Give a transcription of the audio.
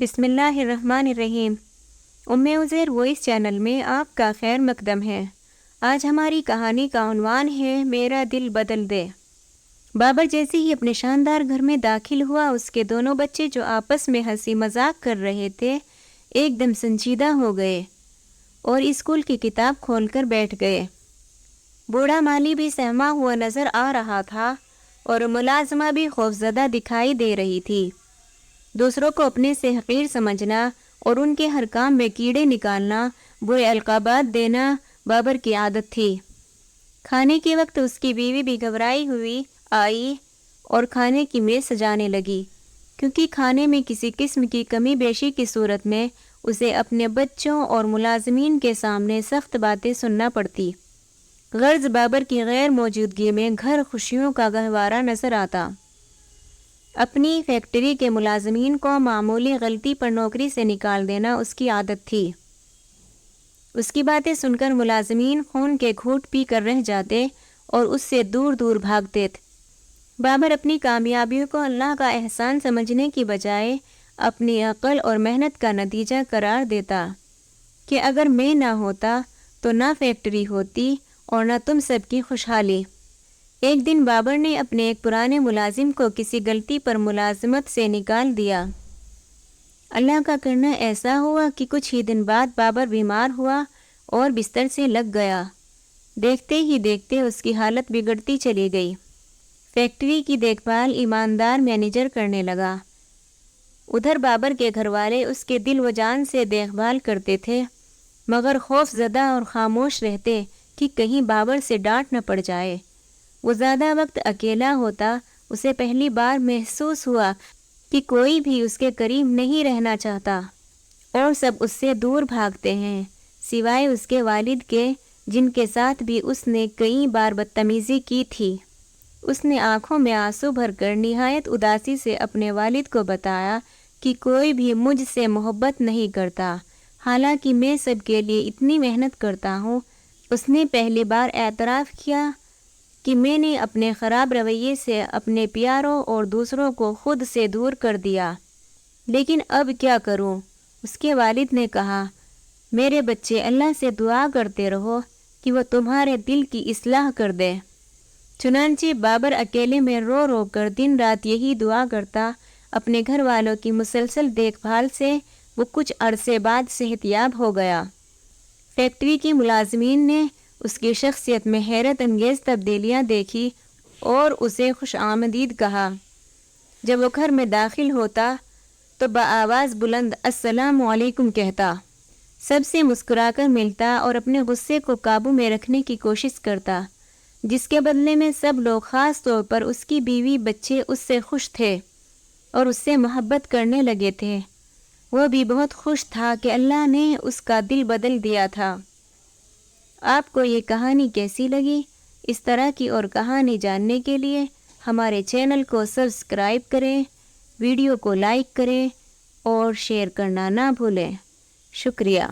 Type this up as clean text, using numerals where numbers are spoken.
بسم اللہ الرحمن الرحیم۔ عزیر وائس چینل میں آپ کا خیر مقدم ہے۔ آج ہماری کہانی کا عنوان ہے میرا دل بدل دے۔ بابر جیسے ہی اپنے شاندار گھر میں داخل ہوا، اس کے دونوں بچے جو آپس میں ہنسی مذاق کر رہے تھے ایک دم سنجیدہ ہو گئے اور اسکول کی کتاب کھول کر بیٹھ گئے۔ بوڑھا مالی بھی سہما ہوا نظر آ رہا تھا اور ملازمہ بھی خوفزدہ دکھائی دے رہی تھی۔ دوسروں کو اپنے سے حقیر سمجھنا اور ان کے ہر کام میں کیڑے نکالنا، برے القابات دینا بابر کی عادت تھی۔ کھانے کے وقت اس کی بیوی بھی گھبرائی ہوئی آئی اور کھانے کی میز سجانے لگی، کیونکہ کھانے میں کسی قسم کی کمی بیشی کی صورت میں اسے اپنے بچوں اور ملازمین کے سامنے سخت باتیں سننا پڑتی۔ غرض بابر کی غیر موجودگی میں گھر خوشیوں کا گہوارہ نظر آتا۔ اپنی فیکٹری کے ملازمین کو معمولی غلطی پر نوکری سے نکال دینا اس کی عادت تھی۔ اس کی باتیں سن کر ملازمین خون کے گھونٹ پی کر رہ جاتے اور اس سے دور دور بھاگتے تھے۔ بابر اپنی کامیابیوں کو اللہ کا احسان سمجھنے کی بجائے اپنی عقل اور محنت کا نتیجہ قرار دیتا کہ اگر میں نہ ہوتا تو نہ فیکٹری ہوتی اور نہ تم سب کی خوشحالی۔ ایک دن بابر نے اپنے ایک پرانے ملازم کو کسی غلطی پر ملازمت سے نکال دیا۔ اللہ کا کرنا ایسا ہوا کہ کچھ ہی دن بعد بابر بیمار ہوا اور بستر سے لگ گیا۔ دیکھتے ہی دیکھتے اس کی حالت بگڑتی چلی گئی۔ فیکٹری کی دیکھ بھال ایماندار مینیجر کرنے لگا۔ ادھر بابر کے گھر والے اس کے دل و جان سے دیکھ بھال کرتے تھے، مگر خوف زدہ اور خاموش رہتے کہ کہیں بابر سے ڈانٹ نہ پڑ جائے۔ وہ زیادہ وقت اکیلا ہوتا۔ اسے پہلی بار محسوس ہوا کہ کوئی بھی اس کے قریب نہیں رہنا چاہتا اور سب اس سے دور بھاگتے ہیں، سوائے اس کے والد کے، جن کے ساتھ بھی اس نے کئی بار بدتمیزی کی تھی۔ اس نے آنکھوں میں آنسو بھر کر نہایت اداسی سے اپنے والد کو بتایا کہ کوئی بھی مجھ سے محبت نہیں کرتا، حالانکہ میں سب کے لیے اتنی محنت کرتا ہوں۔ اس نے پہلی بار اعتراف کیا کہ میں نے اپنے خراب رویے سے اپنے پیاروں اور دوسروں کو خود سے دور کر دیا، لیکن اب کیا کروں؟ اس کے والد نے کہا، میرے بچے، اللہ سے دعا کرتے رہو کہ وہ تمہارے دل کی اصلاح کر دے۔ چنانچہ بابر اکیلے میں رو رو کر دن رات یہی دعا کرتا۔ اپنے گھر والوں کی مسلسل دیکھ بھال سے وہ کچھ عرصے بعد صحت یاب ہو گیا۔ فیکٹری کی ملازمین نے اس کی شخصیت میں حیرت انگیز تبدیلیاں دیکھی اور اسے خوش آمدید کہا۔ جب وہ گھر میں داخل ہوتا تو بآواز بلند السلام علیکم کہتا، سب سے مسکرا کر ملتا اور اپنے غصے کو قابو میں رکھنے کی کوشش کرتا، جس کے بدلے میں سب لوگ، خاص طور پر اس کی بیوی بچے، اس سے خوش تھے اور اس سے محبت کرنے لگے تھے۔ وہ بھی بہت خوش تھا کہ اللہ نے اس کا دل بدل دیا تھا۔ آپ کو یہ کہانی کیسی لگی؟ اس طرح کی اور کہانی جاننے کے لیے ہمارے چینل کو سبسکرائب کریں، ویڈیو کو لائک کریں اور شیئر کرنا نہ بھولیں۔ شکریہ۔